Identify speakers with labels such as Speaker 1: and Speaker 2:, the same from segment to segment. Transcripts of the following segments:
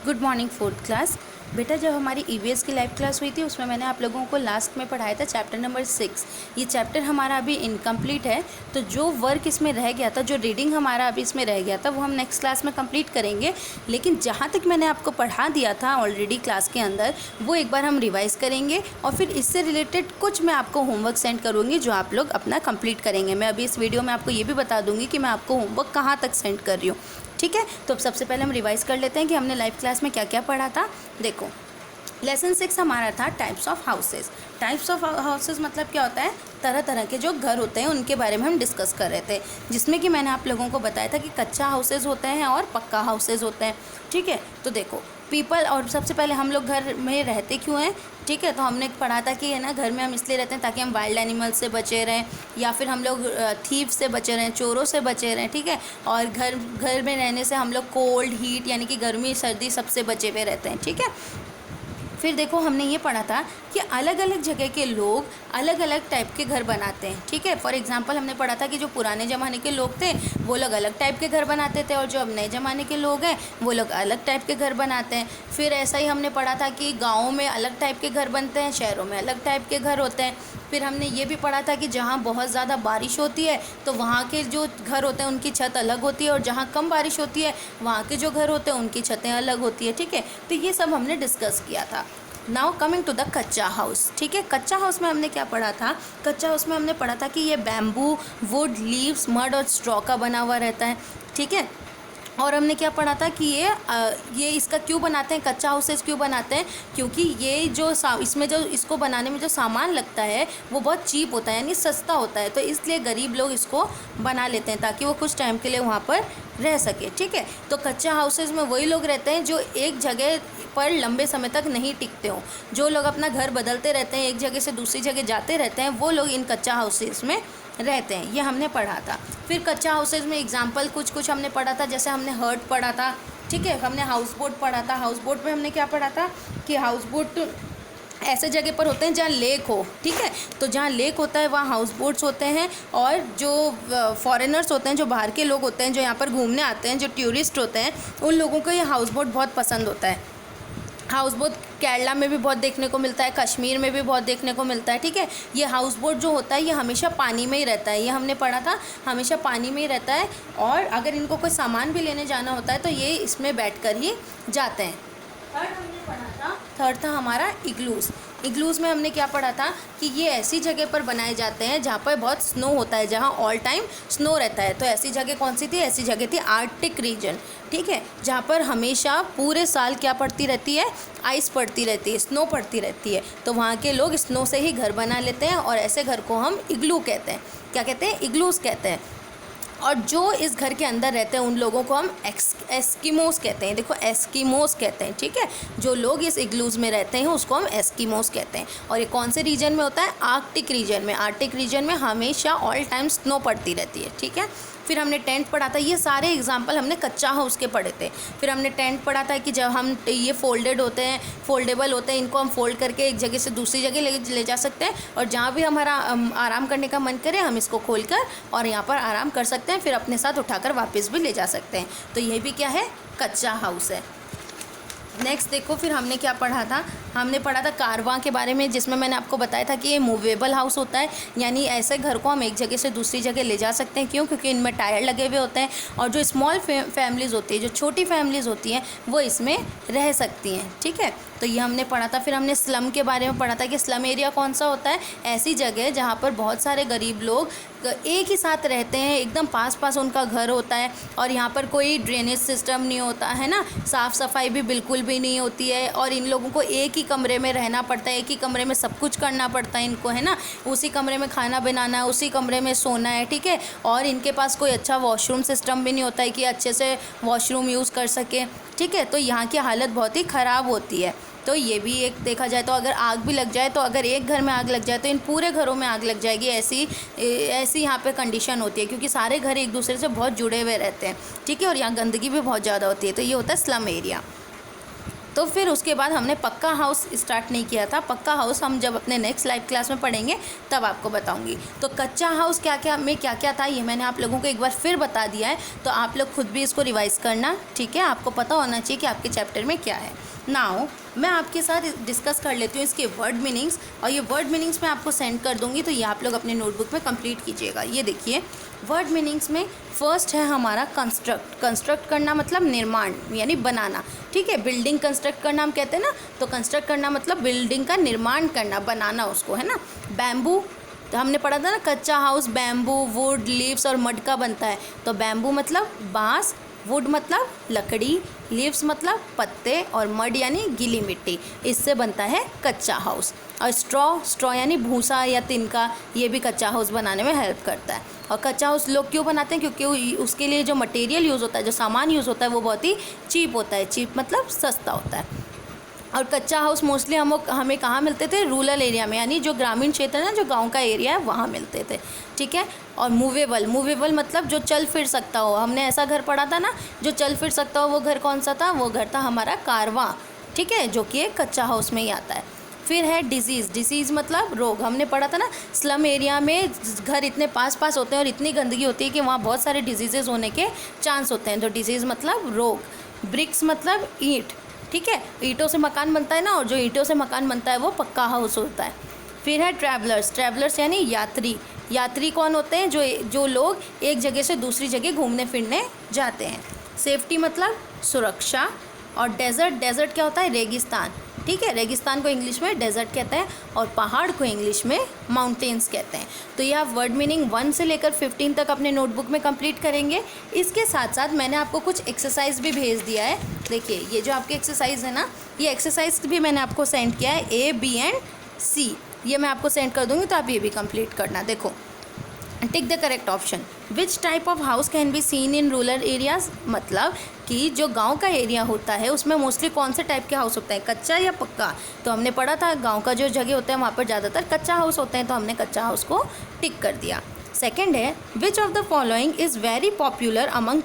Speaker 1: Good morning fourth class. बेटा जब हमारी ईवीएस की लाइव क्लास हुई थी उसमें मैंने आप लोगों को लास्ट में पढ़ाया था चैप्टर नंबर 6। ये चैप्टर हमारा अभी इनकम्प्लीट है, तो जो वर्क इसमें रह गया था, जो रीडिंग हमारा अभी इसमें रह गया था, वो हम नेक्स्ट क्लास में कंप्लीट करेंगे। लेकिन जहाँ तक मैंने आपको पढ़ा दिया था ऑलरेडी क्लास के अंदर, वो एक बार हम रिवाइज़ करेंगे और फिर इससे रिलेटेड कुछ मैं आपको होमवर्क सेंड करूँगी जो आप लोग अपना कंप्लीट करेंगे। मैं अभी इस वीडियो में आपको ये भी बता दूँगी कि मैं आपको होमवर्क कहाँ तक सेंड कर रही हूँ। ठीक है, तो अब सबसे पहले हम रिवाइज़ कर लेते हैं कि हमने लाइव क्लास में क्या क्या पढ़ा था। देखो, लेसन 6 हमारा था types of houses. Types of houses मतलब क्या होता है, तरह तरह के जो घर होते हैं उनके बारे में हम डिस्कस कर रहे थे, जिसमें कि मैंने आप लोगों को बताया था कि कच्चा हाउसेस होते हैं और पक्का हाउसेस होते हैं। ठीक है, तो देखो पीपल, और सबसे पहले हम लोग घर में रहते क्यों हैं। ठीक है, तो हमने पढ़ा था कि है ना, घर में हम इसलिए रहते हैं ताकि हम वाइल्ड एनिमल से बचे रहें, या फिर हम लोग थीव से बचे रहें, चोरों से बचे रहें। ठीक है, और घर में रहने से हम लोग कोल्ड हीट यानी कि गर्मी सर्दी सबसे बचे हुए रहते हैं। ठीक है, फिर देखो हमने ये पढ़ा था कि अलग अलग जगह के लोग अलग अलग टाइप के घर बनाते हैं। ठीक है, फॉर एग्जांपल हमने पढ़ा था कि जो पुराने ज़माने के लोग थे वो लोग अलग टाइप के घर बनाते थे, और जो अब नए ज़माने के लोग हैं वो लोग अलग टाइप के घर बनाते हैं। फिर ऐसा ही हमने पढ़ा था कि गाँव में अलग टाइप के घर बनते हैं, शहरों में अलग टाइप के घर होते हैं। फिर हमने ये भी पढ़ा था कि जहाँ बहुत ज़्यादा बारिश होती है तो वहाँ के जो घर होते हैं उनकी छत अलग होती है, और जहाँ कम बारिश होती है वहाँ के जो घर होते हैं उनकी छतें अलग होती है। ठीक है, तो ये सब हमने डिस्कस किया था। नाउ कमिंग टू द कच्चा हाउस। ठीक है, कच्चा हाउस में हमने क्या पढ़ा था, कच्चा हाउस में हमने पढ़ा था कि ये बैम्बू, वुड, लीव्स, मड और स्ट्रॉ का बना हुआ रहता है। ठीक है, और हमने क्या पढ़ा था कि ये इसका क्यों बनाते हैं, कच्चा हाउसेस क्यों बनाते हैं, क्योंकि ये जो इसमें जो इसको बनाने में जो सामान लगता है वो बहुत चीप होता है, यानी सस्ता होता है, तो इसलिए गरीब लोग इसको बना लेते हैं ताकि वो कुछ टाइम के लिए वहाँ पर रह सके। ठीक है, तो कच्चा हाउसेस में वही लोग रहते हैं जो एक जगह पर लंबे समय तक नहीं टिकते हों। जो लोग अपना घर बदलते रहते हैं, एक जगह से दूसरी जगह जाते रहते हैं, वो लोग इन कच्चा हाउसेस में रहते हैं। ये हमने पढ़ा था। फिर कच्चा हाउसेज में एग्जांपल कुछ हमने पढ़ा था, जैसे हमने हर्ट पढ़ा था। ठीक है, हमने हाउस बोट पढ़ा था। हाउस बोट में हमने क्या पढ़ा था कि हाउस बोट ऐसे जगह पर होते हैं जहाँ लेक हो। ठीक है, तो जहाँ लेक होता है वहाँ हाउस बोट्स होते हैं, और जो फॉरेनर्स होते हैं, जो बाहर के लोग होते हैं, जो यहाँ पर घूमने आते हैं, जो टूरिस्ट होते हैं, उन लोगों को ये हाउस बोट बहुत पसंद होता है। हाउस बोट केरला में भी बहुत देखने को मिलता है, कश्मीर में भी बहुत देखने को मिलता है। ठीक है, ये हाउस बोट जो होता है ये हमेशा पानी में ही रहता है, ये हमने पढ़ा था, हमेशा पानी में ही रहता है, और अगर इनको कोई सामान भी लेने जाना होता है तो ये इसमें बैठकर ही जाते हैं। थर्ड हमने पढ़ा था, थर्ड था हमारा इग्लूज़। इग्लूज़ में हमने क्या पढ़ा था कि ये ऐसी जगह पर बनाए जाते हैं जहाँ पर बहुत स्नो होता है, जहाँ ऑल टाइम स्नो रहता है। तो ऐसी जगह कौन सी थी, ऐसी जगह थी आर्कटिक रीजन। ठीक है, जहाँ पर हमेशा पूरे साल क्या पड़ती रहती है, आइस पड़ती रहती है, स्नो पड़ती रहती है, तो वहाँ के लोग स्नो से ही घर बना लेते हैं, और ऐसे घर को हम इग्लू कहते हैं। क्या कहते हैं, इग्लूज़ कहते हैं। और जो इस घर के अंदर रहते हैं उन लोगों को हम एस्किमोस कहते हैं। देखो, एस्किमोस कहते हैं। ठीक है, जो लोग इस इग्लूज़ में रहते हैं उसको हम एस्किमोस कहते हैं। और ये कौन से रीजन में होता है, आर्कटिक रीजन में। आर्कटिक रीजन में हमेशा ऑल टाइम स्नो पड़ती रहती है। ठीक है, फिर हमने टेंट पढ़ा था। ये सारे एग्जाम्पल हमने कच्चा हाउस के पढ़े थे। फिर हमने टेंट पढ़ा था कि जब हम ये फोल्डेड होते हैं, फोल्डेबल होते हैं, इनको हम फोल्ड करके एक जगह से दूसरी जगह ले जा सकते हैं, और जहाँ भी हमारा आराम करने का मन करे हम इसको खोलकर और यहाँ पर आराम कर सकते हैं, फिर अपने साथ उठाकर वापस भी ले जा सकते हैं। तो ये भी क्या है, कच्चा हाउस है। नेक्स्ट देखो, फिर हमने क्या पढ़ा था, हमने पढ़ा था कारवां के बारे में, जिसमें मैंने आपको बताया था कि ये मूवेबल हाउस होता है, यानी ऐसे घर को हम एक जगह से दूसरी जगह ले जा सकते हैं। क्यों, क्योंकि इनमें टायर लगे हुए होते हैं, और जो स्मॉल फैमिलीज़ होती है, जो छोटी फैमिलीज़ होती हैं, वो इसमें रह सकती हैं। ठीक है, तो ये हमने पढ़ा था। फिर हमने स्लम के बारे में पढ़ा था कि स्लम एरिया कौन सा होता है, ऐसी जगह जहाँ पर बहुत सारे गरीब लोग एक ही साथ रहते हैं, एकदम पास पास उनका घर होता है, और यहाँ पर कोई ड्रेनेज सिस्टम नहीं होता है ना, साफ़ सफाई भी बिल्कुल भी नहीं होती है, और इन लोगों को एक ही कमरे में रहना पड़ता है, एक ही कमरे में सब कुछ करना पड़ता है इनको, है ना, उसी कमरे में खाना बनाना है, उसी कमरे में सोना है। ठीक है, और इनके पास कोई अच्छा वॉशरूम सिस्टम भी नहीं होता है कि अच्छे से वॉशरूम यूज़ कर सके। ठीक है, तो यहाँ की हालत बहुत ही ख़राब होती है। तो ये भी एक देखा जाए तो अगर आग भी लग जाए, तो अगर एक घर में आग लग जाए तो इन पूरे घरों में आग लग जाएगी, ऐसी यहाँ पे कंडीशन होती है, क्योंकि सारे घर एक दूसरे से बहुत जुड़े हुए रहते हैं। ठीक है, और यहाँ गंदगी भी बहुत ज़्यादा होती है। तो ये होता है स्लम एरिया। तो फिर उसके बाद हमने पक्का हाउस स्टार्ट नहीं किया था। पक्का हाउस हम जब अपने नेक्स्ट लाइव क्लास में पढ़ेंगे तब आपको बताऊंगी। तो कच्चा हाउस क्या क्या था ये मैंने आप लोगों को एक बार फिर बता दिया है, तो आप लोग खुद भी इसको रिवाइज़ करना, ठीक है। आपको पता होना चाहिए कि आपके चैप्टर में क्या है। नाउ मैं आपके साथ डिस्कस कर लेती हूँ इसके वर्ड मीनिंग्स, और ये वर्ड मीनिंग्स मैं आपको सेंड कर दूँगी, तो ये आप लोग अपने नोटबुक में कंप्लीट कीजिएगा। ये देखिए वर्ड मीनिंग्स में फर्स्ट है हमारा कंस्ट्रक्ट। कंस्ट्रक्ट करना मतलब निर्माण यानी बनाना, ठीक है। बिल्डिंग कंस्ट्रक्ट करना हम कहते हैं ना, तो कंस्ट्रक्ट करना मतलब बिल्डिंग का निर्माण करना, बनाना उसको, है ना। बैम्बू, तो हमने पढ़ा था ना कच्चा हाउस बैम्बू, वुड, लीव्स और मड का बनता है। तो बैम्बू मतलब बाँस, वुड मतलब लकड़ी, लीव्स मतलब पत्ते, और मड यानी गीली मिट्टी, इससे बनता है कच्चा हाउस। और स्ट्रॉ यानी भूसा या तिनका, ये भी कच्चा हाउस बनाने में हेल्प करता है। और कच्चा हाउस लोग क्यों बनाते हैं? क्योंकि उसके लिए जो मटेरियल यूज़ होता है, जो सामान यूज़ होता है, वो बहुत ही चीप होता है। चीप मतलब सस्ता होता है। और कच्चा हाउस मोस्टली हमें कहाँ मिलते थे? रूरल एरिया में, यानी जो ग्रामीण क्षेत्र है ना, जो गांव का एरिया है, वहाँ मिलते थे, ठीक है। और मूवेबल मतलब जो चल फिर सकता हो। हमने ऐसा घर पढ़ा था ना जो चल फिर सकता हो, वो घर कौन सा था? वो घर था हमारा कारवां, ठीक है, जो कि एक कच्चा हाउस में ही आता है। फिर है डिसीज़ मतलब रोग। हमने पढ़ा था ना स्लम एरिया में घर इतने पास होते हैं और इतनी गंदगी होती है कि वहाँ बहुत सारे डिजीज़ेज़ होने के चांस होते हैं। तो डिजीज़ मतलब रोग। ब्रिक्स मतलब ईंट, ठीक है, ईंटों से मकान बनता है ना, और जो ईंटों से मकान बनता है वो पक्का हाउस होता है। फिर है ट्रैवलर्स यानी यात्री कौन होते हैं? जो लोग एक जगह से दूसरी जगह घूमने फिरने जाते हैं। सेफ्टी मतलब सुरक्षा। और डेजर्ट क्या होता है? रेगिस्तान, ठीक है। रेगिस्तान को इंग्लिश में डेजर्ट कहते हैं, और पहाड़ को इंग्लिश में माउंटेन्स कहते हैं। तो ये आप वर्ड मीनिंग 1 से लेकर 15 तक अपने नोटबुक में कंप्लीट करेंगे। इसके साथ साथ मैंने आपको कुछ एक्सरसाइज भी भेज दिया है। देखिए ये जो आपकी एक्सरसाइज है ना, ये एक्सरसाइज भी मैंने आपको सेंड किया है, A, B एंड C। ये मैं आपको सेंड कर दूँगी, तो आप ये भी कंप्लीट करना। देखो, tick the correct option. Which type of house can be seen in rural areas? मतलब कि जो गांव का एरिया होता है उसमें मोस्टली कौन से टाइप के हाउस होते हैं, कच्चा या पक्का? तो हमने पढ़ा था गांव का जो जगह होता है वहाँ पर ज़्यादातर कच्चा हाउस होते हैं, तो हमने कच्चा हाउस को टिक कर दिया। सेकेंड है which of the following is very popular among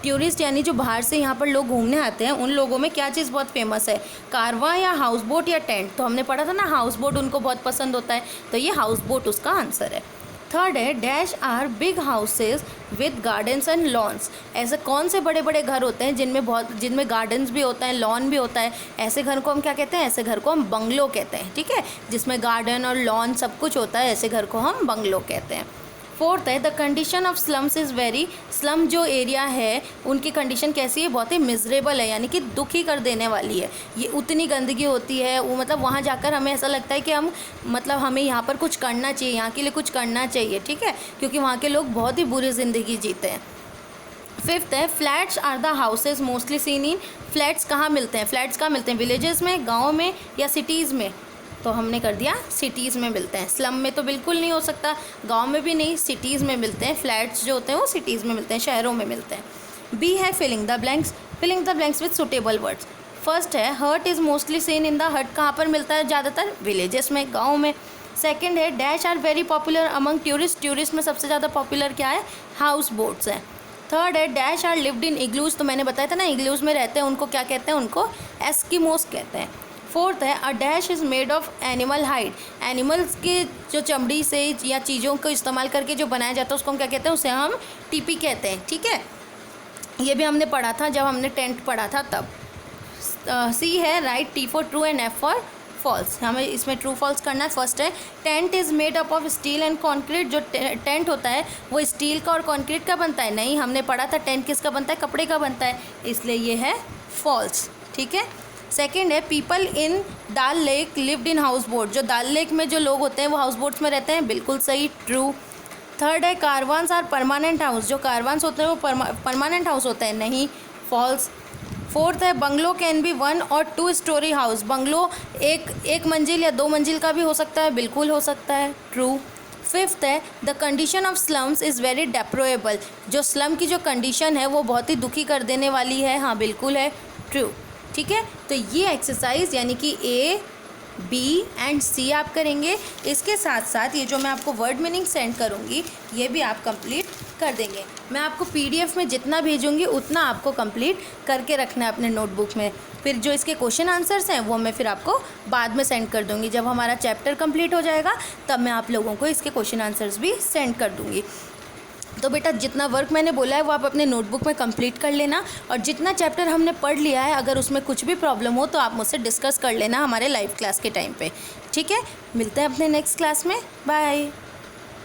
Speaker 1: tourist यानी जो बाहर से यहाँ पर लोग घूमने आते हैं, उन लोगों में क्या चीज़ बहुत फेमस है? कारवां या हाउस बोट या टेंट? तो हमने पढ़ा था ना हाउस बोट उनको बहुत पसंद होता है, तो ये हाउस बोट उसका आंसर है। थर्ड है dash are big houses with gardens and lawns. ऐसे कौन से बड़े बड़े घर होते हैं जिनमें गार्डन्स भी होता है, लॉन भी होता है? ऐसे घर को हम क्या कहते हैं? ऐसे घर को हम बंगलो कहते हैं, ठीक है, जिसमें गार्डन और लॉन सब कुछ होता है, ऐसे घर को हम बंगलो कहते हैं। फोर्थ है the condition of slums is very. Slum जो एरिया है उनकी कंडीशन कैसी है? बहुत ही मिजरेबल है, यानी कि दुखी कर देने वाली है। ये उतनी गंदगी होती है, वो मतलब वहाँ जाकर हमें ऐसा लगता है कि हमें यहाँ पर कुछ करना चाहिए, यहाँ के लिए कुछ करना चाहिए, ठीक है, क्योंकि वहाँ के लोग बहुत ही बुरी ज़िंदगी जीते हैं। फिफ्थ है flats are the houses mostly seen in. Flats कहाँ मिलते हैं? फ्लैट्स कहाँ मिलते हैं? विलेजेस में, गाँव में या सिटीज़ में? तो हमने कर दिया सिटीज़ में मिलते हैं। स्लम में तो बिल्कुल नहीं हो सकता, गांव में भी नहीं, सिटीज़ में मिलते हैं। फ्लैट्स जो होते हैं वो सिटीज़ में मिलते हैं, शहरों में मिलते हैं। बी है filling the blanks with suitable words. First है hurt is mostly seen in the. Hurt कहाँ पर मिलता है ज़्यादातर? विलेजेस में, गाँव में। सेकेंड है dash are very popular among tourist में सबसे ज़्यादा पॉपुलर क्या है? हाउस बोट्स हैं। थर्ड है dash are lived in igloos. तो मैंने बताया था ना इग्लूज में रहते हैं, उनको क्या कहते हैं? उनको एस्किमोस कहते हैं। फोर्थ है a dash is made of animal hide. Animals के जो चमड़ी से या चीज़ों को इस्तेमाल करके जो बनाया जाता है उसको हम क्या कहते हैं? उसे हम टीपी कहते हैं, ठीक है। ये भी हमने पढ़ा था जब हमने टेंट पढ़ा था तब। सी है right, T for true and F for false. हमें इसमें ट्रू फॉल्स करना है। फर्स्ट है tent is made up of steel and concrete. जो टेंट होता है वो स्टील का और कॉन्क्रीट का बनता है? नहीं, हमने पढ़ा था टेंट किसका बनता है? कपड़े का बनता है, इसलिए ये है फॉल्स, ठीक है। सेकेंड है people in dal lake lived in house boat. जो दाल लेक में जो लोग होते हैं वो हाउस बोट्स में रहते हैं, बिल्कुल सही, ट्रू। थर्ड है कारवान्स आर परमानेंट हाउस। जो कारवान्स होते हैं वो परमानेंट हाउस होते हैं, नहीं, फॉल्स। फोर्थ है बंगलो कैन बी 1 और 2 स्टोरी हाउस। बंगलो एक मंजिल या 2 मंजिल का भी हो सकता है, बिल्कुल हो सकता है, ट्रू। फिफ्थ है the condition of slums is very deplorable. जो स्लम की जो कंडीशन है वो बहुत ही दुखी कर देने वाली है, हाँ बिल्कुल है, ट्रू, ठीक है। तो ये एक्सरसाइज यानी कि A, बी एंड सी आप करेंगे। इसके साथ साथ ये जो मैं आपको वर्ड मीनिंग सेंड करूँगी ये भी आप कंप्लीट कर देंगे। मैं आपको पीडीएफ में जितना भेजूँगी उतना आपको कंप्लीट करके रखना है अपने नोटबुक में। फिर जो इसके क्वेश्चन आंसर्स हैं वो मैं फिर आपको बाद में सेंड कर दूँगी। जब हमारा चैप्टर कंप्लीट हो जाएगा तब मैं आप लोगों को इसके क्वेश्चन आंसर्स भी सेंड कर दूँगी। तो बेटा जितना वर्क मैंने बोला है वो आप अपने नोटबुक में कंप्लीट कर लेना, और जितना चैप्टर हमने पढ़ लिया है अगर उसमें कुछ भी प्रॉब्लम हो तो आप मुझसे डिस्कस कर लेना हमारे लाइव क्लास के टाइम पे। ठीक है, मिलते हैं अपने नेक्स्ट क्लास में। बाय।